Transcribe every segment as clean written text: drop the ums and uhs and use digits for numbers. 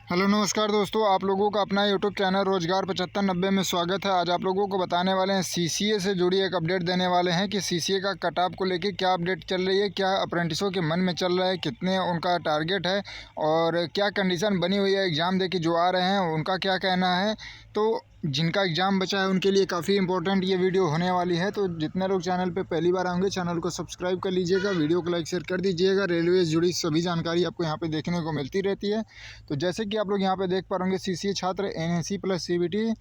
Hello नमस्कार दोस्तों, आप लोगों का अपना यूट्यूब चैनल रोजगार 7590 में स्वागत है। आज आप लोगों को बताने वाले हैं सीसीए से जुड़ी एक अपडेट देने वाले हैं कि सीसीए का कट ऑफ को लेके क्या अपडेट चल रही है, क्या अप्रेंटिसों के मन में चल रहा है, कितने उनका टारगेट है और क्या कंडीशन बनी हुई है एग्ज़ाम दे के जो आ रहे हैं उनका क्या कहना है। तो जिनका एग्ज़ाम बचा है उनके लिए काफ़ी इंपॉर्टेंट ये वीडियो होने वाली है। तो जितने लोग चैनल पे पहली बार आएंगे चैनल को सब्सक्राइब कर लीजिएगा, वीडियो को लाइक शेयर कर दीजिएगा। रेलवे से जुड़ी सभी जानकारी आपको यहाँ पे देखने को मिलती रहती है। तो जैसे कि आप लोग यहाँ पे देख पा रहे होंगे, सीसीए छात्र एनएसी प्लस सीबीटी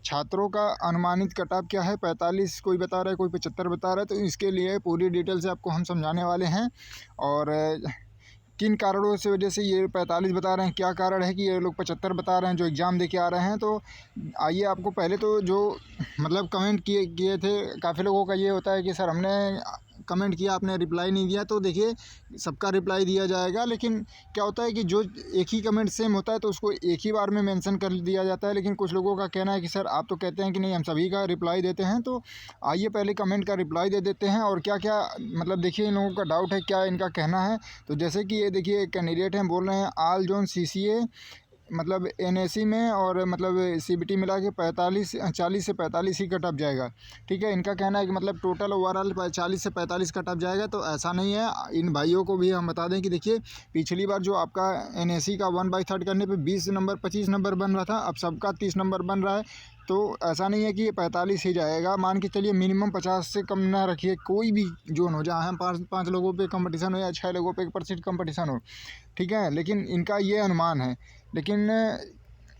छात्रों का अनुमानित कट ऑफ क्या है, 45 कोई बता रहा है, कोई 75 बता रहा है। तो इसके लिए पूरी डिटेल से आपको हम समझाने वाले हैं और किन कारणों से वजह से ये 45 बता रहे हैं, क्या कारण है कि ये लोग 75 बता रहे हैं जो एग्ज़ाम दे के आ रहे हैं। तो आइए आपको पहले तो जो मतलब कमेंट किए थे, काफ़ी लोगों का ये होता है कि सर हमने कमेंट किया, आपने रिप्लाई नहीं दिया। तो देखिए सबका रिप्लाई दिया जाएगा, लेकिन क्या होता है कि जो एक ही कमेंट सेम होता है तो उसको एक ही बार में मेंशन कर दिया जाता है। लेकिन कुछ लोगों का कहना है कि सर आप तो कहते हैं कि नहीं हम सभी का रिप्लाई देते हैं। तो आइए पहले कमेंट का रिप्लाई दे देते हैं और क्या क्या मतलब देखिए इन लोगों का डाउट है, क्या इनका कहना है। तो जैसे कि ये देखिए एक कैंडिडेट हैं, बोल रहे हैं ऑल जोन सीसीए मतलब एनएसी में और मतलब सीबीटी मिला के 40 से 45 ही कट ऑफ जाएगा। ठीक है, इनका कहना है कि मतलब टोटल ओवरऑल 40 से 45 कट ऑफ जाएगा। तो ऐसा नहीं है। इन भाइयों को भी हम बता दें कि देखिए पिछली बार जो आपका एनएसी का 1/3 करने पे 20 नंबर 25 नंबर बन रहा था, अब सबका 30 नंबर बन रहा है। तो ऐसा नहीं है कि ये 45 ही जाएगा। मान के चलिए मिनिमम 50 से कम ना रखिए, कोई भी जोन हो जहाँ हम पाँच लोगों पे कंपटीशन हो या 6 लोगों पे 1% कंपटीशन हो। ठीक है, लेकिन इनका ये अनुमान है। लेकिन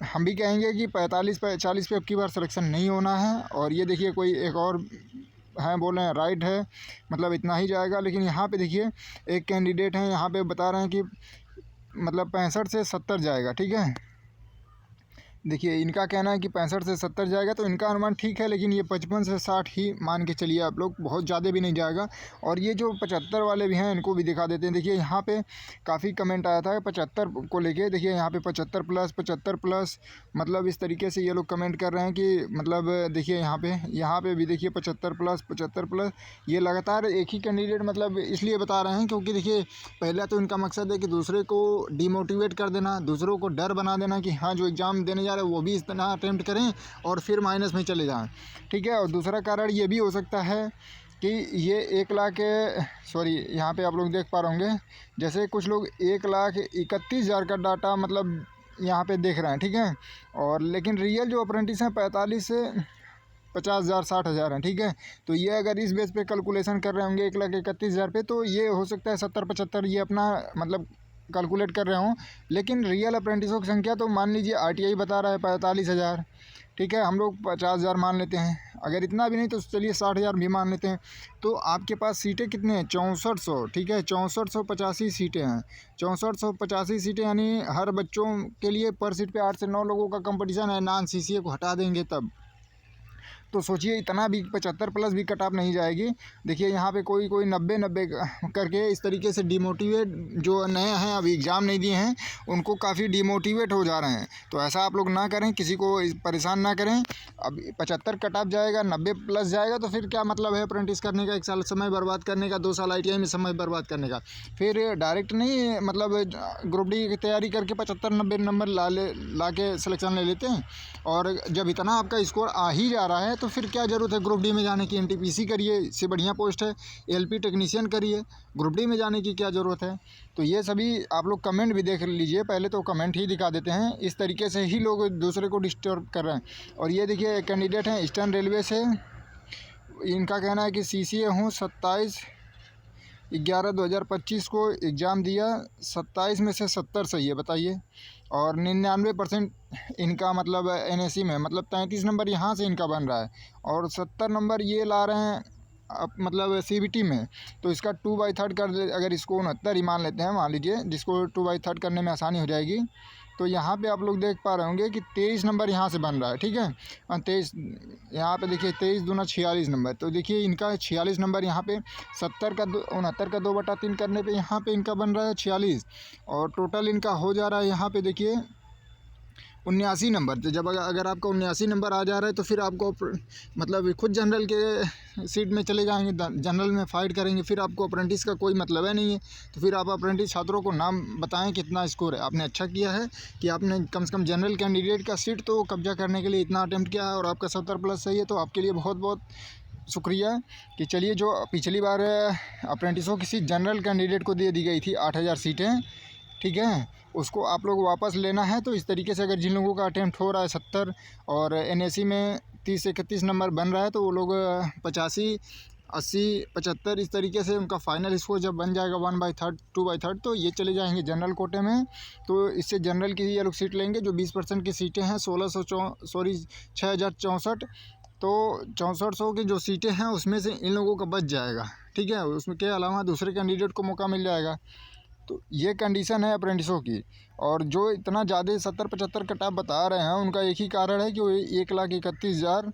हम भी कहेंगे कि 45-40 पे अब की बार सिलेक्शन नहीं होना है। और ये देखिए कोई एक और हैं, बोल रहे हैं राइट है, मतलब इतना ही जाएगा। लेकिन यहाँ पे देखिए एक कैंडिडेट हैं, यहाँ पे बता रहे हैं कि मतलब 65 से 70 जाएगा। ठीक है, देखिए इनका कहना है कि 65 से 70 जाएगा। तो इनका अनुमान ठीक है, लेकिन ये 55 से 60 ही मान के चलिए आप लोग, बहुत ज़्यादा भी नहीं जाएगा। और ये जो 75 वाले भी हैं इनको भी दिखा देते हैं। देखिए यहाँ पे काफ़ी कमेंट आया था 75 को लेके। देखिए यहाँ पे 75 प्लस मतलब इस तरीके से ये लोग कमेंट कर रहे हैं कि मतलब देखिए यहाँ पे भी देखिए 75 प्लस। ये लगातार एक ही कैंडिडेट मतलब इसलिए बता रहे हैं क्योंकि देखिए पहला तो इनका मकसद है कि दूसरे को डिमोटिवेट कर देना, दूसरों को डर बना देना कि हाँ जो एग्ज़ाम देने जा रहे हैं वो भी इतना अटेम्प्ट करें और फिर माइनस में चले जाएं। ठीक है, और दूसरा कारण ये भी हो सकता है कि ये 1 लाख सॉरी यहाँ पे आप लोग देख पा रहे होंगे, जैसे कुछ लोग 1,31,000 का डाटा मतलब यहाँ पे देख रहे हैं। ठीक है, और लेकिन रियल जो अप्रेंटिस हैं 45 से 50,000 60,000 हैं। ठीक है, तो ये अगर इस बेस पे कैलकुलेशन कर रहे होंगे 1,31,000 पे, तो ये हो सकता है 70-75 ये अपना मतलब कैलकुलेट कर रहे हों। लेकिन रियल अप्रेंटिसों की संख्या तो मान लीजिए आरटीआई बता रहा है 45,000। ठीक है, हम लोग 50,000 मान लेते हैं, अगर इतना भी नहीं तो चलिए 60,000 भी मान लेते हैं। तो आपके पास सीटें कितने हैं? 6400। ठीक है, 6485 सीटें हैं। 6485 सीटें यानी हर बच्चों के लिए पर सीट पे 8 से 9 लोगों का कंपटीशन है। नॉन सीसीए को हटा देंगे तब तो सोचिए इतना भी 75 प्लस भी कट ऑफ नहीं जाएगी। देखिए यहाँ पे कोई 90 करके इस तरीके से डिमोटिवेट, जो नए हैं अभी एग्ज़ाम नहीं दिए हैं उनको काफ़ी डिमोटिवेट हो जा रहे हैं। तो ऐसा आप लोग ना करें, किसी को परेशान ना करें। अब 75 कट ऑफ जाएगा, 90 प्लस जाएगा तो फिर क्या मतलब है अप्रेंटिस करने का, 1 साल समय बर्बाद करने का, 2 साल आईटीआई में समय बर्बाद करने का। फिर डायरेक्ट नहीं मतलब ग्रुप डी की तैयारी करके 75-90 नंबर ला के सिलेक्शन ले लेते हैं। और जब इतना आपका स्कोर आ ही जा रहा है तो फिर क्या ज़रूरत है ग्रुप डी में जाने की? एनटीपीसी करिए, इससे बढ़िया पोस्ट है। एलपी टेक्नीशियन करिए, ग्रुप डी में जाने की क्या ज़रूरत है? तो ये सभी आप लोग कमेंट भी देख लीजिए, पहले तो कमेंट ही दिखा देते हैं। इस तरीके से ही लोग दूसरे को डिस्टर्ब कर रहे हैं। और ये देखिए एक कैंडिडेट हैं ईस्टर्न रेलवे से, इनका कहना है कि सीसीए हूँ, 27/11/2025 को एग्ज़ाम दिया, 27 में से 70 सही है, बताइए। और 99% इनका मतलब एनएसी में, मतलब 33 नंबर यहाँ से इनका बन रहा है और 70 नंबर ये ला रहे हैं अब मतलब सीबीटी में। तो इसका 2/3 कर अगर इसको 69 ही मान लेते हैं, मान लीजिए, जिसको 2/3 करने में आसानी हो जाएगी। तो यहाँ पे आप लोग देख पा रहे होंगे कि 23 नंबर यहाँ से बन रहा है। ठीक है, 23 यहाँ पे देखिए 23 दूना 46 नंबर। तो देखिए इनका 46 नंबर यहाँ पे 69 का 2/3 करने पे यहाँ पे इनका बन रहा है 46। और टोटल इनका हो जा रहा है यहाँ पे देखिए 79 नंबर। तो जब अगर आपका 79 नंबर आ जा रहा है तो फिर आपको मतलब खुद जनरल के सीट में चले जाएंगे, जनरल में फ़ाइट करेंगे, फिर आपको अप्रेंटिस का कोई मतलब है नहीं है। तो फिर आप अप्रेंटिस छात्रों को नाम बताएं कितना स्कोर है। आपने अच्छा किया है कि आपने कम से कम जनरल कैंडिडेट का सीट तो कब्जा करने के लिए इतना अटेम्प्ट किया है, और आपका 70+ सही है, तो आपके लिए बहुत बहुत शुक्रिया। कि चलिए, जो पिछली बार अप्रेंटिसों की सीट जनरल कैंडिडेट को दे दी गई थी 8000 सीटें, ठीक है, उसको आप लोग वापस लेना है। तो इस तरीके से अगर जिन लोगों का अटेम्प्ट हो रहा है 70 और NAC में 30-31 नंबर बन रहा है, तो वो लोग 85, 80, 75 इस तरीके से उनका फाइनल स्कोर जब बन जाएगा 1/3, 2/3, तो ये चले जाएंगे जनरल कोटे में। तो इससे जनरल की ये लोग सीट लेंगे। जो 20% की सीटें हैं 6064, तो 6400 की जो सीटें हैं उसमें से इन लोगों का बच जाएगा, ठीक है। उसमें के अलावा दूसरे कैंडिडेट को मौका मिल जाएगा। तो ये कंडीशन है अप्रेंटिसों की। और जो इतना ज़्यादा 70-75 कट-ऑफ बता रहे हैं, उनका एक ही कारण है कि वो 1,31,000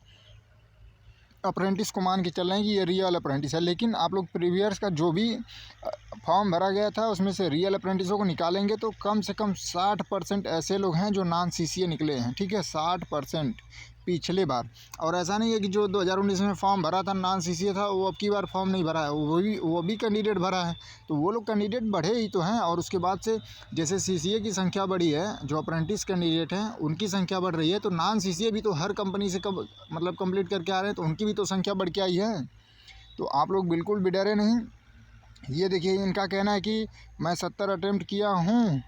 अप्रेंटिस को मान के चल रहे हैं कि ये रियल अप्रेंटिस है। लेकिन आप लोग प्रीवियस का जो भी फॉर्म भरा गया था उसमें से रियल अप्रेंटिसों को निकालेंगे तो कम से कम 60% ऐसे लोग हैं जो नॉन CCA निकले हैं, ठीक है, 60% पिछले बार। और ऐसा नहीं है कि जो 2019 में फॉर्म भरा था नॉन CCA था, वो अब की बार फॉर्म नहीं भरा है, वो भी कैंडिडेट भरा है। तो वो लोग कैंडिडेट बढ़े ही तो हैं। और उसके बाद से जैसे CCA की संख्या बढ़ी है, जो अप्रेंटिस कैंडिडेट हैं उनकी संख्या बढ़ रही है, तो नॉन CCA भी तो हर कंपनी से मतलब कंप्लीट करके आ रहे हैं, तो उनकी भी तो संख्या बढ़ के आई है। तो आप लोग बिल्कुल भी डरे नहीं। ये देखिए, इनका कहना है कि मैं 70 अटेम्प्ट किया हूँ,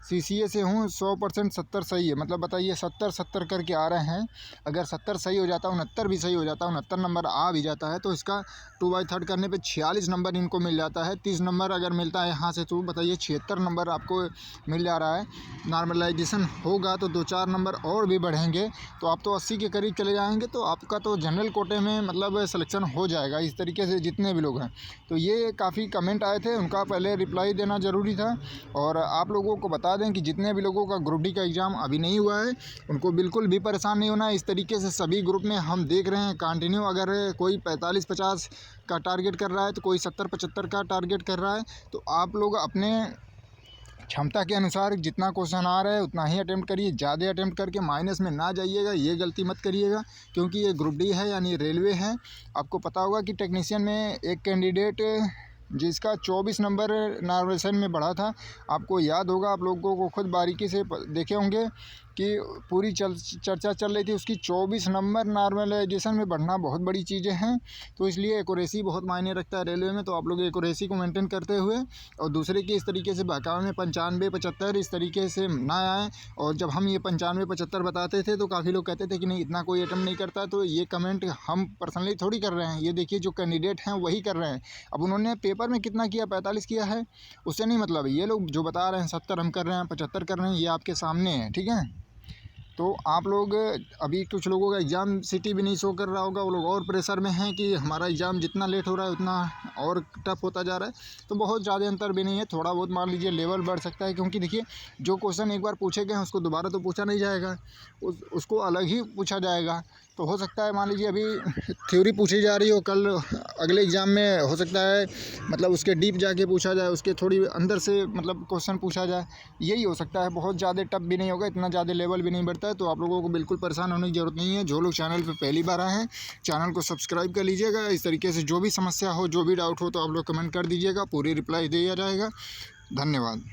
CCA से हूँ, 100% 70 सही है। मतलब बताइए, 70 करके आ रहे हैं। अगर 70 सही हो जाता, 69 भी सही हो जाता, 69 नंबर आ भी जाता है, तो इसका 2/3 करने पे 46 नंबर इनको मिल जाता है। 30 नंबर अगर मिलता है यहाँ से, तो बताइए 76 नंबर आपको मिल जा रहा है। नॉर्मलाइजेशन होगा तो 2-4 नंबर और भी बढ़ेंगे, तो आप तो 80 के करीब चले जाएंगे। तो आपका तो जनरल कोटे में मतलब सिलेक्शन हो जाएगा इस तरीके से, जितने भी लोग हैं। तो ये काफ़ी कमेंट आए थे, उनका पहले रिप्लाई देना ज़रूरी था। और आप लोगों को बता दें कि जितने भी लोगों का ग्रुप डी का एग्ज़ाम अभी नहीं हुआ है, उनको बिल्कुल भी परेशान नहीं होना है। इस तरीके से सभी ग्रुप में हम देख रहे हैं कंटिन्यू, अगर कोई 45-50 का टारगेट कर रहा है, तो कोई 70-75 का टारगेट कर रहा है। तो आप लोग अपने क्षमता के अनुसार जितना क्वेश्चन आ रहा है उतना ही अटेम्प्ट करिए। ज़्यादा अटेम्प्ट करके माइनस में ना जाइएगा, ये गलती मत करिएगा, क्योंकि ये ग्रुप डी है यानी रेलवे है। आपको पता होगा कि टेक्नीशियन में एक कैंडिडेट जिसका 24 नंबर नॉर्मलाइजेशन में बढ़ा था, आपको याद होगा, आप लोगों को खुद बारीकी से देखे होंगे कि पूरी चर्चा चल रही थी उसकी। 24 नंबर नॉर्मलाइजेशन में बढ़ना बहुत बड़ी चीज़ें हैं। तो इसलिए एक्यूरेसी बहुत मायने रखता है रेलवे में। तो आप लोग एक्यूरेसी को मेंटेन करते हुए और दूसरे की इस तरीके से बहकावे में 95-75 इस तरीके से ना आए। और जब हम ये 95-75 बताते थे तो काफ़ी लोग कहते थे कि नहीं, इतना कोई अटेम्प्ट नहीं करता। तो ये कमेंट हम पर्सनली थोड़ी कर रहे हैं, ये देखिए जो कैंडिडेट हैं वही कर रहे हैं। अब उन्होंने पेपर में कितना किया, 45 किया है, उससे नहीं मतलब। ये लोग जो बता रहे हैं 70 हम कर रहे हैं, 75 कर रहे हैं, ये आपके सामने है, ठीक है। तो आप लोग अभी कुछ लोगों का एग्ज़ाम सिटी भी नहीं शो कर रहा होगा, वो लोग और प्रेशर में हैं कि हमारा एग्ज़ाम जितना लेट हो रहा है उतना और टफ होता जा रहा है। तो बहुत ज़्यादा अंतर भी नहीं है, थोड़ा बहुत मान लीजिए लेवल बढ़ सकता है, क्योंकि देखिए जो क्वेश्चन एक बार पूछे गए हैं उसको दोबारा तो पूछा नहीं जाएगा, उसको अलग ही पूछा जाएगा। तो हो सकता है मान लीजिए अभी थ्योरी पूछी जा रही हो, कल अगले एग्ज़ाम में हो सकता है मतलब उसके डीप जाके पूछा जाए, उसके थोड़ी अंदर से मतलब क्वेश्चन पूछा जाए, यही हो सकता है। बहुत ज़्यादा टफ भी नहीं होगा, इतना ज़्यादा लेवल भी नहीं बढ़ता है। तो आप लोगों को बिल्कुल परेशान होने की ज़रूरत नहीं है। जो लोग चैनल पर पहली बार आए हैं, चैनल को सब्सक्राइब कर लीजिएगा। इस तरीके से जो भी समस्या हो, जो भी डाउट हो, तो आप लोग कमेंट कर दीजिएगा, पूरी रिप्लाई दिया जाएगा। धन्यवाद।